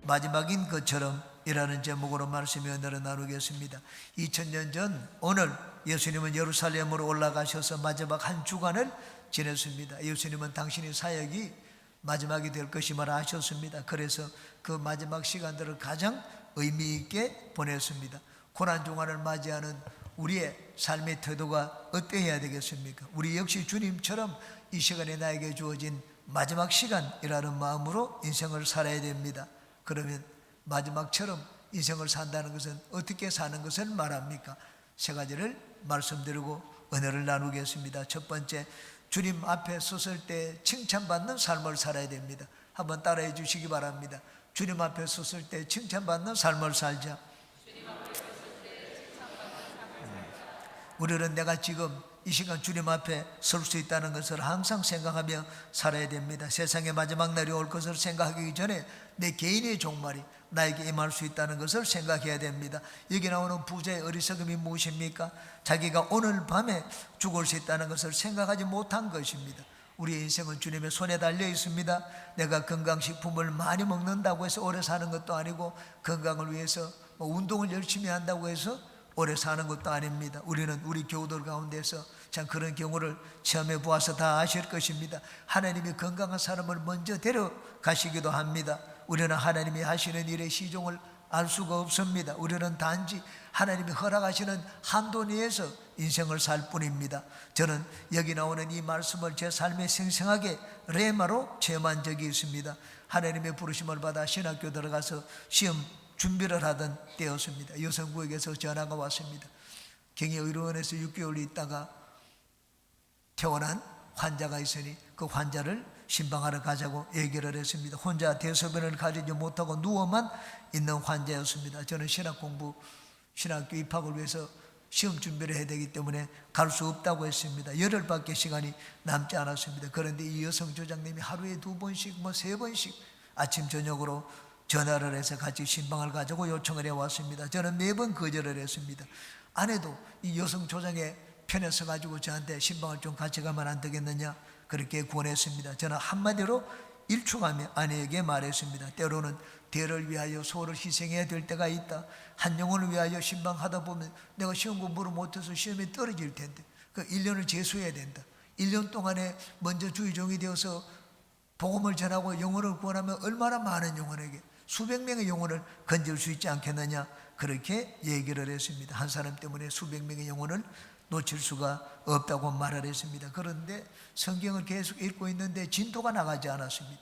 마지막인 것처럼 이라는 제목으로 말씀의 은혜를 나누겠습니다. 2000년 전 오늘 예수님은 예루살렘으로 올라가셔서 마지막 한 주간을 지냈습니다. 예수님은 당신의 사역이 마지막이 될 것임을 아셨습니다. 그래서 그 마지막 시간들을 가장 의미 있게 보냈습니다. 고난 중간을 맞이하는 우리의 삶의 태도가 어떠해야 되겠습니까? 우리 역시 주님처럼 이 시간에 나에게 주어진 마지막 시간이라는 마음으로 인생을 살아야 됩니다. 그러면 마지막처럼 인생을 산다는 것은 어떻게 사는 것을 말합니까? 세 가지를 말씀드리고 은혜를 나누겠습니다. 첫 번째, 주님 앞에 섰을 때 칭찬받는 삶을 살아야 됩니다. 한번 따라해 주시기 바랍니다. 주님 앞에 섰을 때 칭찬받는 삶을 살자. 우리는 내가 지금 이 시간 주님 앞에 설 수 있다는 것을 항상 생각하며 살아야 됩니다. 세상의 마지막 날이 올 것을 생각하기 전에 내 개인의 종말이 나에게 임할 수 있다는 것을 생각해야 됩니다. 여기 나오는 부자의 어리석음이 무엇입니까? 자기가 오늘 밤에 죽을 수 있다는 것을 생각하지 못한 것입니다. 우리의 인생은 주님의 손에 달려 있습니다. 내가 건강식품을 많이 먹는다고 해서 오래 사는 것도 아니고, 건강을 위해서 운동을 열심히 한다고 해서 오래 사는 것도 아닙니다. 우리는 우리 교우들 가운데서 참 그런 경우를 체험해 보아서 다 아실 것입니다. 하나님이 건강한 사람을 먼저 데려가시기도 합니다. 우리는 하나님이 하시는 일의 시종을 알 수가 없습니다. 우리는 단지 하나님이 허락하시는 한도 내에서 인생을 살 뿐입니다. 저는 여기 나오는 이 말씀을 제 삶에 생생하게 레마로 체험한 적이 있습니다. 하나님의 부르심을 받아 신학교 들어가서 시험 준비를 하던 때였습니다. 여성구역에서 전화가 왔습니다. 경희의료원에서 6개월 있다가 퇴원한 환자가 있으니 그 환자를 신방하러 가자고 얘기를 했습니다. 혼자 대소변을 가지지 못하고 누워만 있는 환자였습니다. 저는 신학교 입학을 위해서 시험 준비를 해야 되기 때문에 갈 수 없다고 했습니다. 열흘밖에 시간이 남지 않았습니다. 그런데 이 여성 조장님이 하루에 2번씩 3번씩 아침 저녁으로 전화를 해서 같이 신방을 가자고 요청을 해왔습니다. 저는 매번 거절을 했습니다. 아내도 이 여성 조장의 편에 서가지고 저한테 신방을 좀 같이 가면 안 되겠느냐 그렇게 권했습니다. 저는 한마디로 일축하며 아내에게 말했습니다. 때로는 대를 위하여 소를 희생해야 될 때가 있다. 한 영혼을 위하여 신방하다 보면 내가 시험 공부를 못해서 시험에 떨어질 텐데 그 1년을 재수해야 된다. 1년 동안에 먼저 주의종이 되어서 복음을 전하고 영혼을 구원하면 얼마나 많은 영혼에게 수백 명의 영혼을 건질 수 있지 않겠느냐 그렇게 얘기를 했습니다. 한 사람 때문에 수백 명의 영혼을 놓칠 수가 없다고 말을 했습니다. 그런데 성경을 계속 읽고 있는데 진도가 나가지 않았습니다.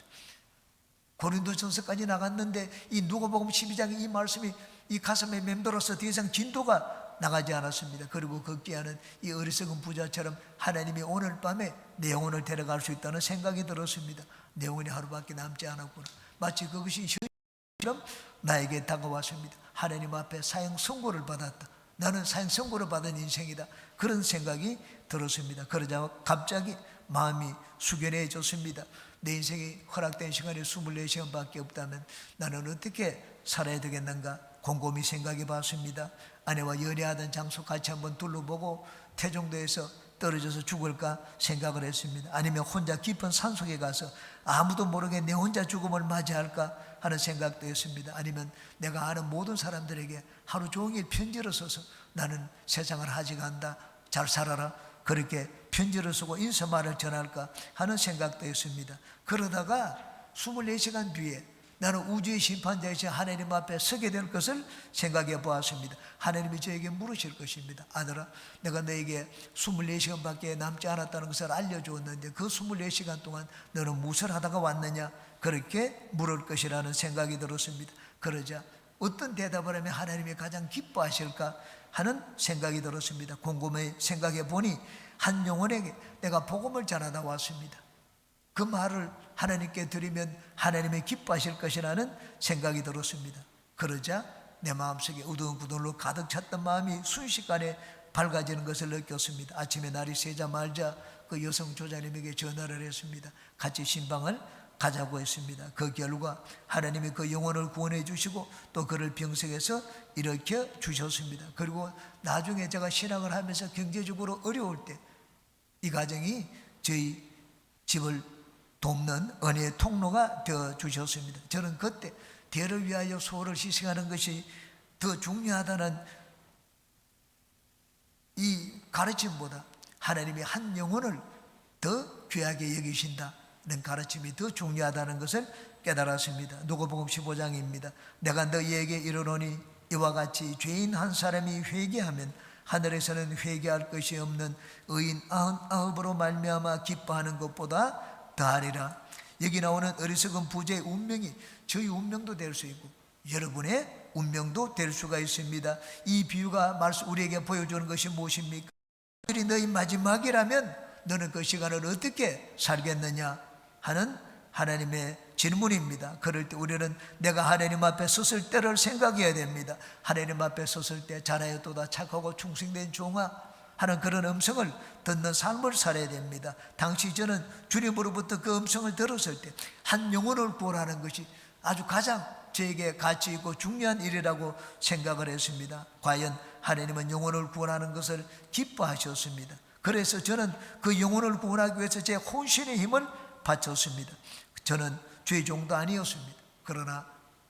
고린도전서까지 나갔는데 이 누가복음 12장의 이 말씀이 이 가슴에 맴돌아서 더 이상 진도가 나가지 않았습니다. 그리고 걷기하는 이 어리석은 부자처럼 하나님이 오늘 밤에 내 영혼을 데려갈 수 있다는 생각이 들었습니다. 내 영혼이 하루밖에 남지 않았구나. 마치 그것이 현실처럼 나에게 다가왔습니다. 하나님 앞에 사형 선고를 받았다. 나는 사형 선고를 받은 인생이다. 그런 생각이 들었습니다. 그러자 갑자기 마음이 숙연해졌습니다. 내 인생이 허락된 시간이 24시간밖에 없다면 나는 어떻게 살아야 되겠는가 곰곰이 생각해 봤습니다. 아내와 연애하던 장소 같이 한번 둘러보고 태종도에서 떨어져서 죽을까 생각을 했습니다. 아니면 혼자 깊은 산속에 가서 아무도 모르게 내 혼자 죽음을 맞이할까 하는 생각도 했습니다. 아니면 내가 아는 모든 사람들에게 하루 종일 편지를 써서 나는 세상을 하직한다, 잘 살아라 그렇게 편지를 쓰고 인사말을 전할까 하는 생각도 했습니다. 그러다가 24시간 뒤에 나는 우주의 심판자이신 하나님 앞에 서게 될 것을 생각해 보았습니다. 하나님이 저에게 물으실 것입니다. 아들아, 내가 너에게 24시간밖에 남지 않았다는 것을 알려주었는데 그 24시간 동안 너는 무엇을 하다가 왔느냐 그렇게 물을 것이라는 생각이 들었습니다. 그러자 어떤 대답을 하면 하나님이 가장 기뻐하실까 하는 생각이 들었습니다. 곰곰이 생각해 보니 한 영혼에게 내가 복음을 전하다 왔습니다. 그 말을 하나님께 드리면 하나님이 기뻐하실 것이라는 생각이 들었습니다. 그러자 내 마음속에 우두근구들로 가득 찼던 마음이 순식간에 밝아지는 것을 느꼈습니다. 아침에 날이 새자마자 그 여성 조자님에게 전화를 했습니다. 같이 신방을 가자고 했습니다. 그 결과 하나님이 그 영혼을 구원해 주시고 또 그를 병석에서 일으켜 주셨습니다. 그리고 나중에 제가 신앙을 하면서 경제적으로 어려울 때 이 가정이 저희 집을 돕는 은혜의 통로가 되어 주셨습니다. 저는 그때 대를 위하여 소를 희생하는 것이 더 중요하다는 이 가르침보다 하나님이 한 영혼을 더 귀하게 여기신다는 가르침이 더 중요하다는 것을 깨달았습니다. 누가복음 15장입니다. 내가 너희에게 이르노니 이와 같이 죄인 한 사람이 회개하면 하늘에서는 회개할 것이 없는 의인 99으로 말미암아 기뻐하는 것보다 더하리라. 여기 나오는 어리석은 부자의 운명이 저희 운명도 될 수 있고 여러분의 운명도 될 수가 있습니다. 이 비유가 우리에게 보여주는 것이 무엇입니까? 너희 마지막이라면 너는 그 시간을 어떻게 살겠느냐 하는 하나님의 질문입니다. 그럴 때 우리는 내가 하나님 앞에 섰을 때를 생각해야 됩니다. 하나님 앞에 섰을 때 잘하였도다 착하고 충성된 종아 하는 그런 음성을 듣는 삶을 살아야 됩니다. 당시 저는 주님으로부터 그 음성을 들었을 때 한 영혼을 구원하는 것이 아주 가장 저에게 가치 있고 중요한 일이라고 생각을 했습니다. 과연 하나님은 영혼을 구원하는 것을 기뻐하셨습니다. 그래서 저는 그 영혼을 구원하기 위해서 제 혼신의 힘을 바쳤습니다. 저는 주의 종도 아니었습니다. 그러나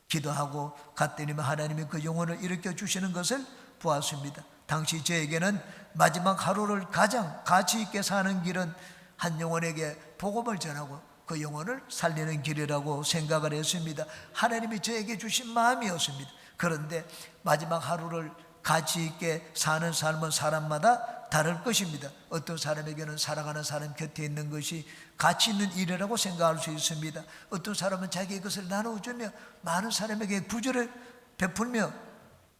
기도하고 갔더니만 하나님이 그 영혼을 일으켜 주시는 것을 보았습니다. 당시 저에게는 마지막 하루를 가장 가치 있게 사는 길은 한 영혼에게 복음을 전하고 그 영혼을 살리는 길이라고 생각을 했습니다. 하나님이 저에게 주신 마음이었습니다. 그런데 마지막 하루를 가치 있게 사는 삶은 사람마다 다를 것입니다. 어떤 사람에게는 사랑하는 사람 곁에 있는 것이 가치 있는 일이라고 생각할 수 있습니다. 어떤 사람은 자기의 것을 나눠주며 많은 사람에게 구제를 베풀며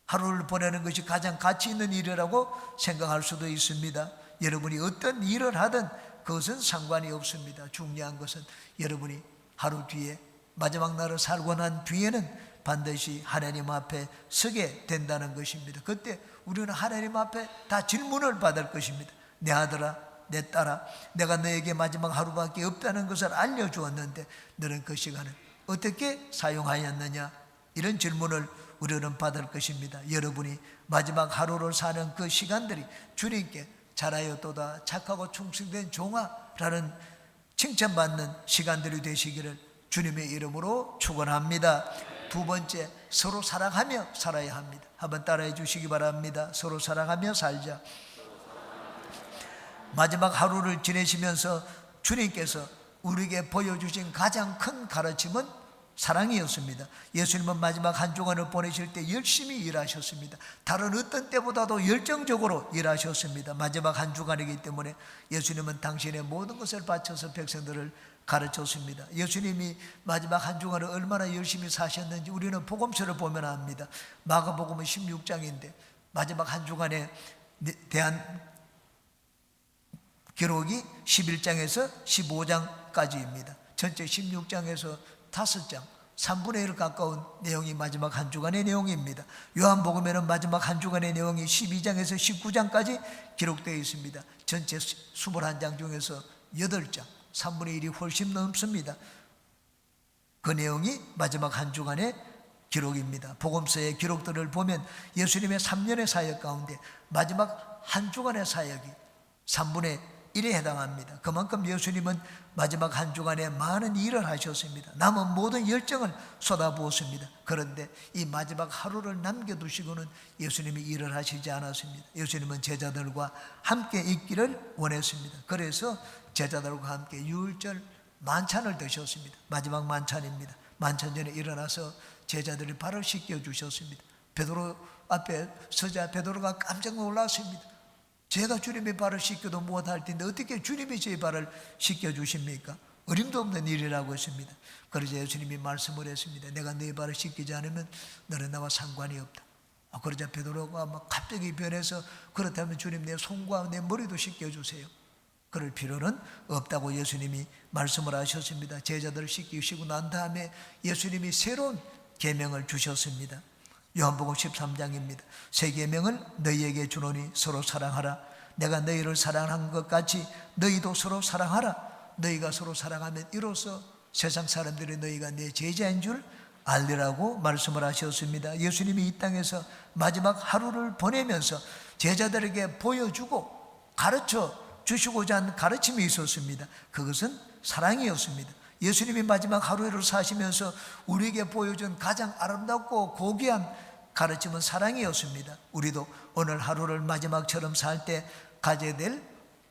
하루를 보내는 것이 가장 가치 있는 일이라고 생각할 수도 있습니다. 여러분이 어떤 일을 하든 그것은 상관이 없습니다. 중요한 것은 여러분이 하루 뒤에 마지막 날을 살고 난 뒤에는 반드시 하나님 앞에 서게 된다는 것입니다. 그때 우리는 하나님 앞에 다 질문을 받을 것입니다. 내 아들아, 내 딸아, 내가 너에게 마지막 하루밖에 없다는 것을 알려주었는데 너는 그 시간을 어떻게 사용하였느냐? 이런 질문을 우리는 받을 것입니다. 여러분이 마지막 하루를 사는 그 시간들이 주님께 잘하였도다 착하고 충성된 종아라는 칭찬받는 시간들이 되시기를 주님의 이름으로 축원합니다. 두 번째, 서로 사랑하며 살아야 합니다. 한번 따라해 주시기 바랍니다. 서로 사랑하며 살자. 마지막 하루를 지내시면서 주님께서 우리에게 보여주신 가장 큰 가르침은 사랑이었습니다. 예수님은 마지막 한 주간을 보내실 때 열심히 일하셨습니다. 다른 어떤 때보다도 열정적으로 일하셨습니다. 마지막 한 주간이기 때문에 예수님은 당신의 모든 것을 바쳐서 백성들을 가르쳤습니다. 예수님이 마지막 한 주간을 얼마나 열심히 사셨는지 우리는 복음서를 보면 압니다. 마가복음은 16장인데 마지막 한 주간에 대한 기록이 11장에서 15장까지입니다. 전체 16장에서 5장, 3분의 1 가까운 내용이 마지막 한 주간의 내용입니다. 요한복음에는 마지막 한 주간의 내용이 12장에서 19장까지 기록되어 있습니다. 전체 21장 중에서 8장, 3분의 1이 훨씬 넘습니다. 그 내용이 마지막 한 주간의 기록입니다. 복음서의 기록들을 보면 예수님의 3년의 사역 가운데 마지막 한 주간의 사역이 3분의 1에 해당합니다. 그만큼 예수님은 마지막 한 주간에 많은 일을 하셨습니다. 남은 모든 열정을 쏟아부었습니다. 그런데 이 마지막 하루를 남겨두시고는 예수님이 일을 하시지 않았습니다. 예수님은 제자들과 함께 있기를 원했습니다. 그래서 제자들과 함께 유월절 만찬을 드셨습니다. 마지막 만찬입니다. 만찬 전에 일어나서 제자들이 발을 씻겨주셨습니다. 베드로 앞에 서자 베드로가 깜짝 놀랐습니다. 제가 주님의 발을 씻겨도 못할 텐데 어떻게 주님이 제 발을 씻겨주십니까? 어림도 없는 일이라고 했습니다. 그러자 예수님이 말씀을 했습니다. 내가 네 발을 씻기지 않으면 너는 나와 상관이 없다. 그러자 베드로가 막 갑자기 변해서 그렇다면 주님 내 손과 내 머리도 씻겨주세요. 그럴 필요는 없다고 예수님이 말씀을 하셨습니다. 제자들을 씻기시고 난 다음에 예수님이 새로운 계명을 주셨습니다. 요한복음 13장입니다. 새 계명을 너희에게 주노니 서로 사랑하라. 내가 너희를 사랑한 것 같이 너희도 서로 사랑하라. 너희가 서로 사랑하면 이로써 세상 사람들이 너희가 내 제자인 줄 알리라고 말씀을 하셨습니다. 예수님이 이 땅에서 마지막 하루를 보내면서 제자들에게 보여주고 가르쳐 주시고자 한 가르침이 있었습니다. 그것은 사랑이었습니다. 예수님이 마지막 하루를 사시면서 우리에게 보여준 가장 아름답고 고귀한 가르침은 사랑이었습니다. 우리도 오늘 하루를 마지막처럼 살 때 가져야 될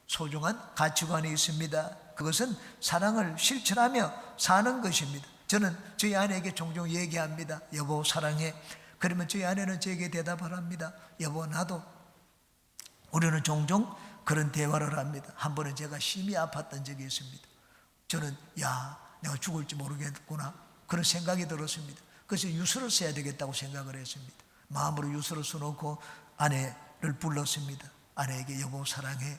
소중한 가치관이 있습니다. 그것은 사랑을 실천하며 사는 것입니다. 저는 저희 아내에게 종종 얘기합니다. 여보 사랑해. 그러면 저희 아내는 저에게 대답을 합니다. 여보 나도. 우리는 종종 그런 대화를 합니다. 한 번은 제가 심히 아팠던 적이 있습니다. 저는 내가 죽을지 모르겠구나 그런 생각이 들었습니다. 그래서 유서를 써야 되겠다고 생각을 했습니다. 마음으로 유서를 써놓고 아내를 불렀습니다. 아내에게 여보 사랑해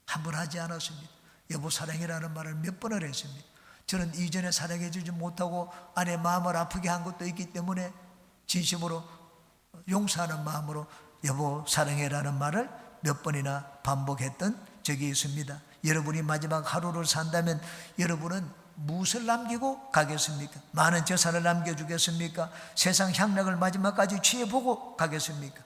한 번 하지 않았습니다. 여보 사랑해라는 말을 몇 번을 했습니다. 저는 이전에 사랑해 주지 못하고 아내 마음을 아프게 한 것도 있기 때문에 진심으로 용서하는 마음으로 여보 사랑해라는 말을 몇 번이나 반복했던 적이 있습니다. 여러분이 마지막 하루를 산다면 여러분은 무엇을 남기고 가겠습니까? 많은 재산을 남겨주겠습니까? 세상 향락을 마지막까지 취해보고 가겠습니까?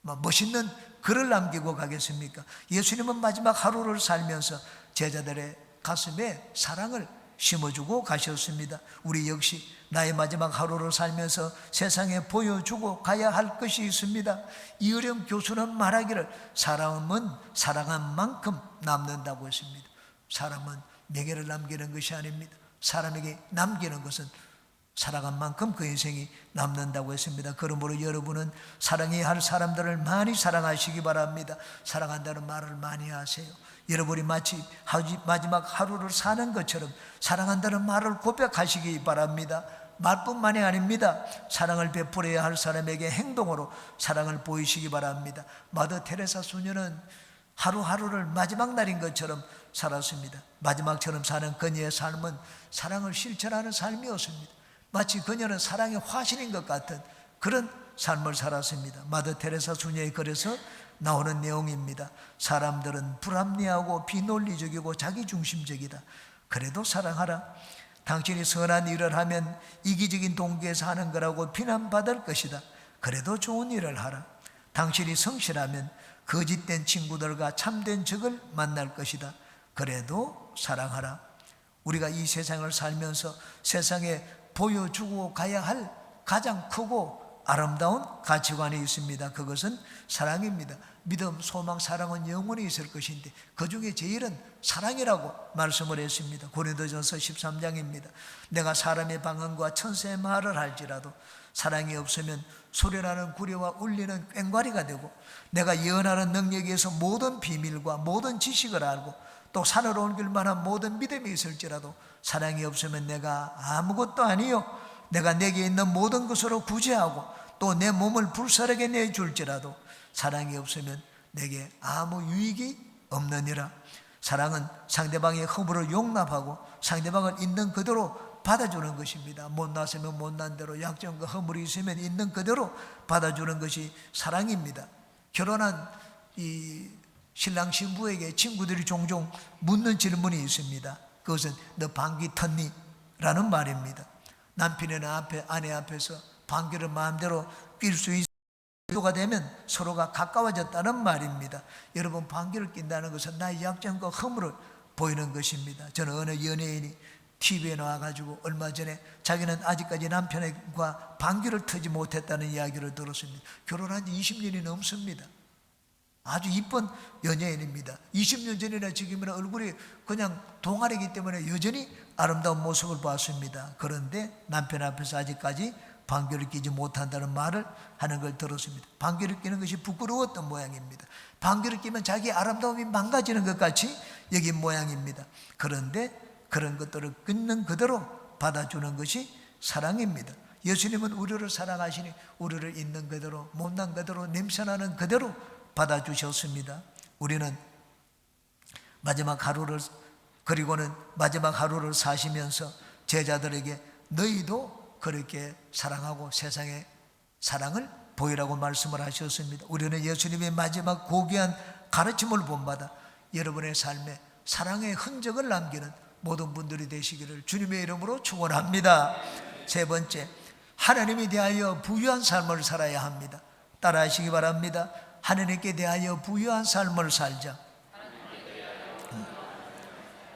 멋있는 글을 남기고 가겠습니까? 예수님은 마지막 하루를 살면서 제자들의 가슴에 사랑을 심어주고 가셨습니다. 우리 역시 나의 마지막 하루를 살면서 세상에 보여주고 가야 할 것이 있습니다. 이어령 교수는 말하기를 사람은 사랑한 만큼 남는다고 했습니다. 사람은 명예를 남기는 것이 아닙니다. 사람에게 남기는 것은 사랑한 만큼 그 인생이 남는다고 했습니다. 그러므로 여러분은 사랑해야 할 사람들을 많이 사랑하시기 바랍니다. 사랑한다는 말을 많이 하세요. 여러분이 마치 마지막 하루를 사는 것처럼 사랑한다는 말을 고백하시기 바랍니다. 말뿐만이 아닙니다. 사랑을 베풀어야 할 사람에게 행동으로 사랑을 보이시기 바랍니다. 마더 테레사 수녀는 하루하루를 마지막 날인 것처럼 살았습니다. 마지막처럼 사는 그녀의 삶은 사랑을 실천하는 삶이었습니다. 마치 그녀는 사랑의 화신인 것 같은 그런 삶을 살았습니다. 마더 테레사 수녀의 글에서 나오는 내용입니다. 사람들은 불합리하고 비논리적이고 자기중심적이다. 그래도 사랑하라. 당신이 선한 일을 하면 이기적인 동기에서 하는 거라고 비난받을 것이다. 그래도 좋은 일을 하라. 당신이 성실하면 거짓된 친구들과 참된 적을 만날 것이다. 그래도 사랑하라. 우리가 이 세상을 살면서 세상에 보여주고 가야 할 가장 크고 아름다운 가치관이 있습니다. 그것은 사랑입니다. 믿음, 소망, 사랑은 영원히 있을 것인데 그 중에 제일은 사랑이라고 말씀을 했습니다. 고린도전서 13장입니다. 내가 사람의 방언과 천사의 말을 할지라도 사랑이 없으면 소리나는 구려와 울리는 꽹과리가 되고 내가 예언하는 능력에서 모든 비밀과 모든 지식을 알고 또 산으로 옮길 만한 모든 믿음이 있을지라도 사랑이 없으면 내가 아무것도 아니요 내가 내게 있는 모든 것으로 구제하고 또 내 몸을 불사르게 내줄지라도 사랑이 없으면 내게 아무 유익이 없느니라. 사랑은 상대방의 허물을 용납하고 상대방을 있는 그대로 받아주는 것입니다. 못났으면 못난 대로, 약점과 허물이 있으면 있는 그대로 받아주는 것이 사랑입니다. 결혼한 이 신랑 신부에게 친구들이 종종 묻는 질문이 있습니다. 그것은 너 방귀 텄니? 라는 말입니다. 남편이나 아내 앞에서 방귀를 마음대로 낄 수 있는 정도가 되면 서로가 가까워졌다는 말입니다. 여러분, 방귀를 낀다는 것은 나의 약점과 허물을 보이는 것입니다. 저는 어느 연예인이 TV에 나와가지고 얼마 전에 자기는 아직까지 남편과 방귀를 트지 못했다는 이야기를 들었습니다. 결혼한 지 20년이 넘습니다. 아주 이쁜 연예인입니다. 20년 전이나 지금이나 얼굴이 그냥 동안이기 때문에 여전히 아름다운 모습을 봤습니다. 그런데 남편 앞에서 아직까지 방귀를 끼지 못한다는 말을 하는 걸 들었습니다. 방귀를 끼는 것이 부끄러웠던 모양입니다. 방귀를 끼면 자기의 아름다움이 망가지는 것 같이 여긴 모양입니다. 그런데 그런 것들을 끊는 그대로 받아주는 것이 사랑입니다. 예수님은 우리를 사랑하시니 우리를 있는 그대로, 못난 그대로, 냄새나는 그대로 받아주셨습니다. 우리는 마지막 하루를, 그리고는 마지막 하루를 사시면서 제자들에게 너희도 그렇게 사랑하고 세상에 사랑을 보이라고 말씀을 하셨습니다. 우리는 예수님의 마지막 고귀한 가르침을 본받아 여러분의 삶에 사랑의 흔적을 남기는 모든 분들이 되시기를 주님의 이름으로 축원합니다. 세 번째, 하나님에 대하여 부유한 삶을 살아야 합니다. 따라하시기 바랍니다. 하나님께 대하여 부유한 삶을 살자.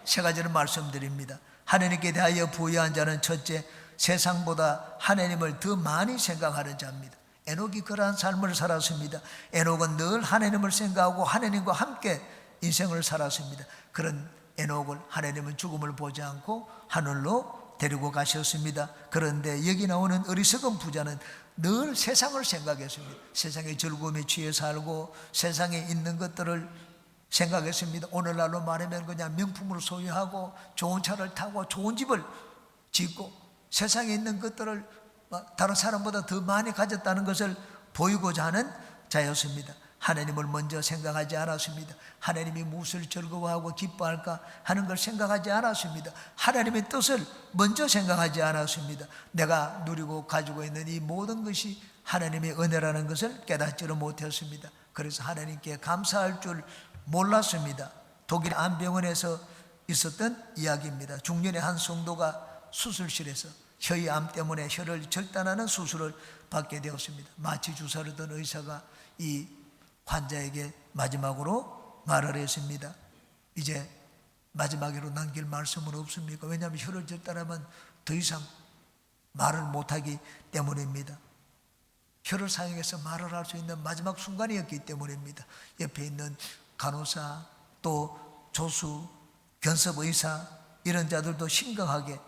세 가지를 말씀드립니다. 하나님께 대하여 부유한 자는 첫째, 세상보다 하나님을 더 많이 생각하는 자입니다. 에녹이 그러한 삶을 살았습니다. 에녹은 늘 하나님을 생각하고 하나님과 함께 인생을 살았습니다. 그런 에녹을 하나님은 죽음을 보지 않고 하늘로 데리고 가셨습니다. 그런데 여기 나오는 어리석은 부자는 늘 세상을 생각했습니다. 세상의 즐거움에 취해 살고 세상에 있는 것들을 생각했습니다. 오늘날로 말하면 그냥 명품을 소유하고 좋은 차를 타고 좋은 집을 짓고 세상에 있는 것들을 다른 사람보다 더 많이 가졌다는 것을 보이고자 하는 자였습니다. 하나님을 먼저 생각하지 않았습니다. 하나님이 무엇을 즐거워하고 기뻐할까 하는 걸 생각하지 않았습니다. 하나님의 뜻을 먼저 생각하지 않았습니다. 내가 누리고 가지고 있는 이 모든 것이 하나님의 은혜라는 것을 깨닫지를 못했습니다. 그래서 하나님께 감사할 줄 몰랐습니다. 독일 암병원에서 있었던 이야기입니다. 중년의 한 성도가 수술실에서 혀의 암 때문에 혀를 절단하는 수술을 받게 되었습니다. 마취 주사를 든 의사가 이 환자에게 마지막으로 말을 했습니다. 이제 마지막으로 남길 말씀은 없습니까? 왜냐하면 혀를 절단하면 더 이상 말을 못하기 때문입니다. 혀를 사용해서 말을 할 수 있는 마지막 순간이었기 때문입니다. 옆에 있는 간호사, 또 조수, 견습의사 이런 자들도 심각하게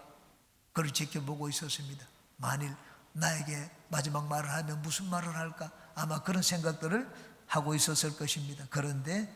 그를 지켜보고 있었습니다. 만일 나에게 마지막 말을 하면 무슨 말을 할까? 아마 그런 생각들을 하고 있었을 것입니다. 그런데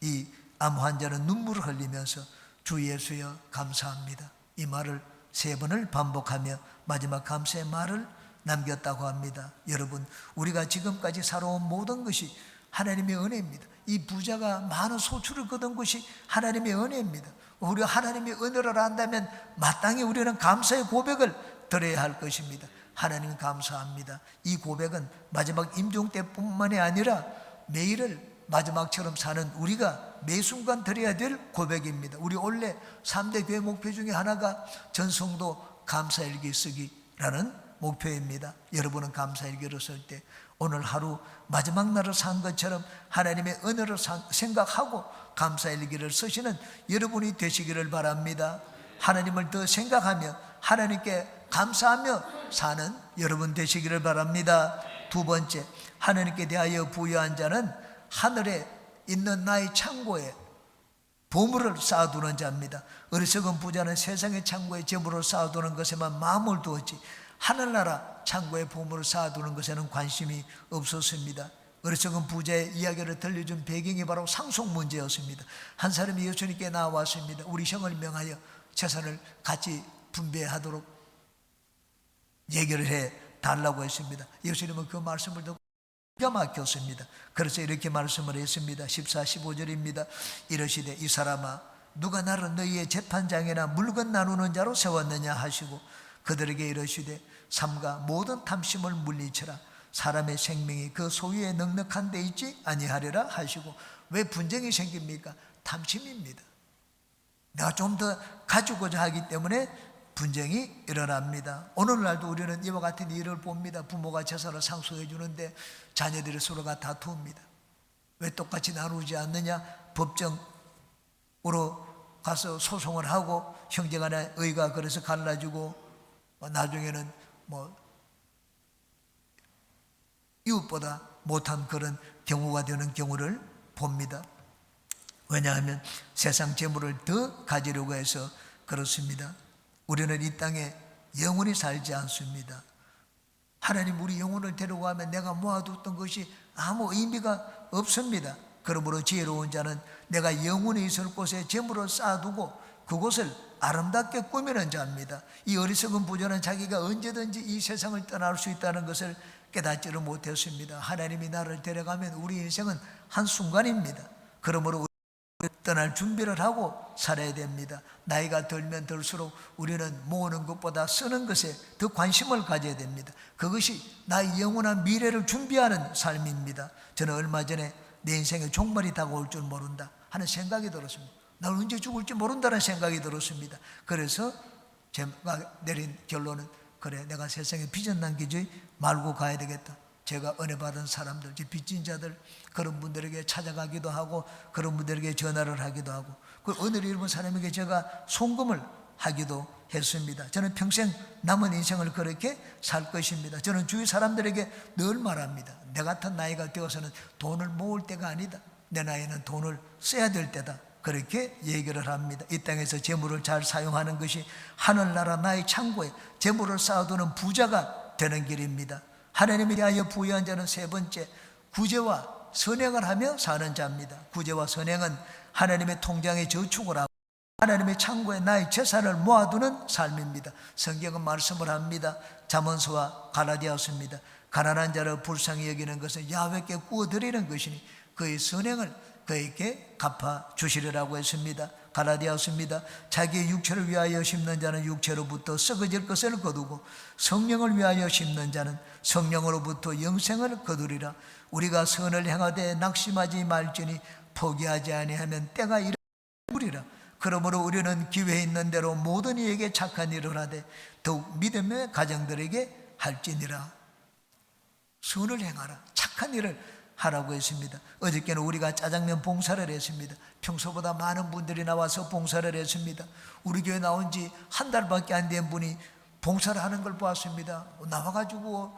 이 암 환자는 눈물을 흘리면서 주 예수여 감사합니다, 이 말을 3번을 반복하며 마지막 감사의 말을 남겼다고 합니다. 여러분, 우리가 지금까지 살아온 모든 것이 하나님의 은혜입니다. 이 부자가 많은 소출을 거둔 것이 하나님의 은혜입니다. 우리가 하나님의 은혜를 안다면 마땅히 우리는 감사의 고백을 드려야 할 것입니다. 하나님 감사합니다. 이 고백은 마지막 임종 때뿐만이 아니라 매일을 마지막처럼 사는 우리가 매 순간 드려야 될 고백입니다. 우리 원래 3대 교회 목표 중에 하나가 전성도 감사일기 쓰기라는 목표입니다. 여러분은 감사일기를 쓸 때 오늘 하루 마지막 날을 산 것처럼 하나님의 은혜를 생각하고 감사일기를 쓰시는 여러분이 되시기를 바랍니다. 하나님을 더 생각하며 하나님께 감사하며 사는 여러분 되시기를 바랍니다. 두 번째, 하나님께 대하여 부유한 자는 하늘에 있는 나의 창고에 보물을 쌓아두는 자입니다. 어리석은 부자는 세상의 창고에 재물을 쌓아두는 것에만 마음을 두었지 하늘나라 창고에 보물을 쌓아두는 것에는 관심이 없었습니다. 어리석은 부자의 이야기를 들려준 배경이 바로 상속 문제였습니다. 한 사람이 예수님께 나왔습니다. 우리 형을 명하여 재산을 같이 분배하도록 얘기를 해 달라고 했습니다. 예수님은 그 말씀을 듣고 기가 막혔습니다. 그래서 이렇게 말씀을 했습니다. 14, 15절입니다. 이러시되 이 사람아, 누가 나를 너희의 재판장이나 물건 나누는 자로 세웠느냐 하시고 그들에게 이러시되 삼가 모든 탐심을 물리쳐라. 사람의 생명이 그 소유에 넉넉한 데 있지 아니하리라 하시고. 왜 분쟁이 생깁니까? 탐심입니다. 내가 좀 더 가지고자 하기 때문에 분쟁이 일어납니다. 오늘날도 우리는 이와 같은 일을 봅니다. 부모가 재산을 상속해 주는데 자녀들이 서로가 다투입니다. 왜 똑같이 나누지 않느냐? 법정으로 가서 소송을 하고 형제간의 의가 그래서 갈라지고 나중에는 이웃보다 못한 그런 경우가 되는 경우를 봅니다. 왜냐하면 세상 재물을 더 가지려고 해서 그렇습니다. 우리는 이 땅에 영원히 살지 않습니다. 하나님 우리 영혼을 데려가면 내가 모아뒀던 것이 아무 의미가 없습니다. 그러므로 지혜로운 자는 내가 영원히 있을 곳에 재물을 쌓아두고 그곳을 아름답게 꾸미는 자입니다. 이 어리석은 부자는 자기가 언제든지 이 세상을 떠날 수 있다는 것을 깨닫지를 못했습니다. 하나님이 나를 데려가면 우리 인생은 한순간입니다. 그러므로 떠날 준비를 하고 살아야 됩니다. 나이가 들면 들수록 우리는 모으는 것보다 쓰는 것에 더 관심을 가져야 됩니다. 그것이 나의 영원한 미래를 준비하는 삶입니다. 저는 얼마 전에 내 인생의 종말이 다가올 줄 모른다 하는 생각이 들었습니다. 나 언제 죽을지 모른다는 생각이 들었습니다. 그래서 제가 내린 결론은 그래, 내가 세상에 빚은 남기지 말고 가야 되겠다. 제가 은혜 받은 사람들, 빚진 자들 그런 분들에게 찾아가기도 하고 그런 분들에게 전화를 하기도 하고 그 은혜를 입은 사람에게 제가 송금을 하기도 했습니다. 저는 평생 남은 인생을 그렇게 살 것입니다. 저는 주위 사람들에게 늘 말합니다. 내 같은 나이가 되어서는 돈을 모을 때가 아니다. 내 나이는 돈을 써야 될 때다. 그렇게 얘기를 합니다. 이 땅에서 재물을 잘 사용하는 것이 하늘나라 나의 창고에 재물을 쌓아두는 부자가 되는 길입니다. 하나님이 대하여 부유한 자는 세 번째, 구제와 선행을 하며 사는 자입니다. 구제와 선행은 하나님의 통장에 저축을 하고 하나님의 창고에 나의 재산을 모아두는 삶입니다. 성경은 말씀을 합니다. 잠언서와 갈라디아서입니다. 가난한 자를 불쌍히 여기는 것은 야훼께 구워드리는 것이니 그의 선행을 그에게 갚아주시리라고 했습니다. 갈라디아서입니다. 자기의 육체를 위하여 심는 자는 육체로부터 썩어질 것을 거두고 성령을 위하여 심는 자는 성령으로부터 영생을 거두리라. 우리가 선을 행하되 낙심하지 말지니 포기하지 아니하면 때가 이르리라. 그러므로 우리는 기회 있는 대로 모든 이에게 착한 일을 하되 더욱 믿음의 가정들에게 할지니라. 선을 행하라. 착한 일을 하라고 했습니다. 어저께는 우리가 짜장면 봉사를 했습니다. 평소보다 많은 분들이 나와서 봉사를 했습니다. 우리 교회 나온 지 한 달밖에 안 된 분이 봉사를 하는 걸 보았습니다. 나와가지고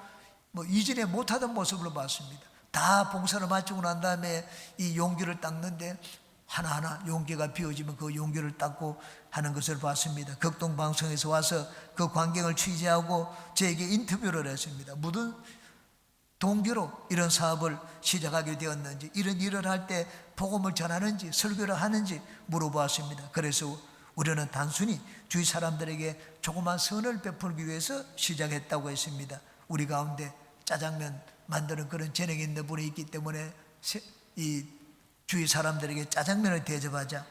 이전에 못하던 모습을 봤습니다. 다 봉사를 마치고 난 다음에 이 용기를 닦는데 하나하나 용기가 비워지면 그 용기를 닦고 하는 것을 봤습니다. 극동방송에서 와서 그 광경을 취재하고 저에게 인터뷰를 했습니다. 무슨 동기로 이런 사업을 시작하게 되었는지, 이런 일을 할 때 복음을 전하는지 설교를 하는지 물어보았습니다. 그래서 우리는 단순히 주위 사람들에게 조그만 선을 베풀기 위해서 시작했다고 했습니다. 우리 가운데 짜장면 만드는 그런 재능이 있는 분이 있기 때문에 이 주위 사람들에게 짜장면을 대접하자,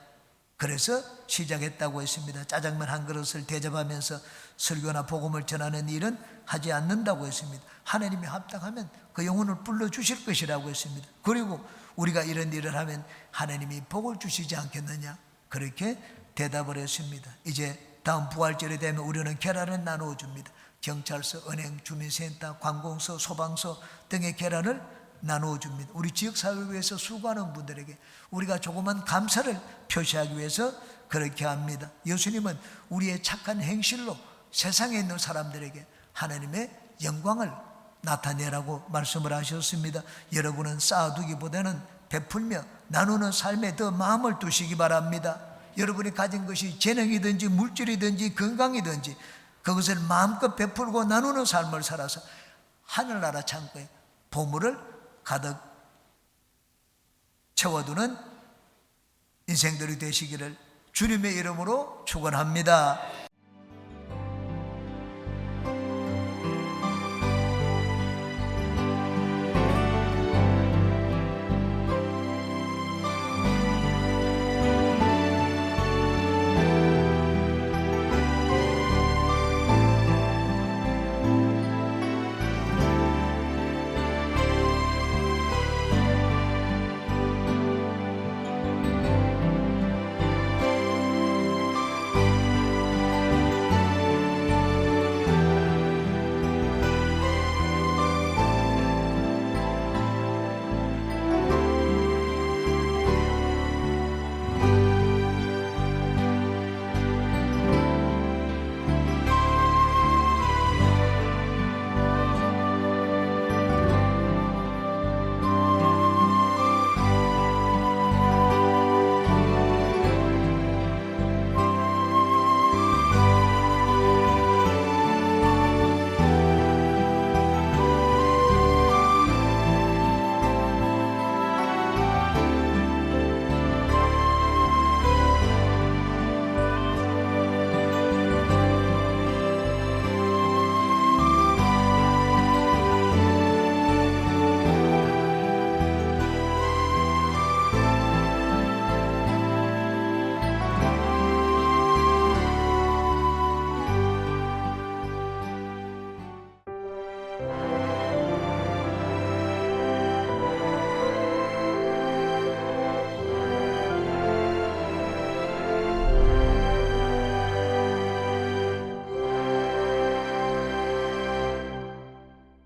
그래서 시작했다고 했습니다. 짜장면 한 그릇을 대접하면서 설교나 복음을 전하는 일은 하지 않는다고 했습니다. 하나님이 합당하면 그 영혼을 불러주실 것이라고 했습니다. 그리고 우리가 이런 일을 하면 하나님이 복을 주시지 않겠느냐, 그렇게 대답을 했습니다. 이제 다음 부활절이 되면 우리는 계란을 나누어 줍니다. 경찰서, 은행, 주민센터, 관공서, 소방서 등의 계란을 나누어 줍니다. 우리 지역사회를 위해서 수고하는 분들에게 우리가 조그만 감사를 표시하기 위해서 그렇게 합니다. 예수님은 우리의 착한 행실로 세상에 있는 사람들에게 하나님의 영광을 나타내라고 말씀을 하셨습니다. 여러분은 쌓아두기보다는 베풀며 나누는 삶에 더 마음을 두시기 바랍니다. 여러분이 가진 것이 재능이든지 물질이든지 건강이든지 그것을 마음껏 베풀고 나누는 삶을 살아서 하늘나라 창고에 보물을 가득 채워두는 인생들이 되시기를 주님의 이름으로 축원합니다.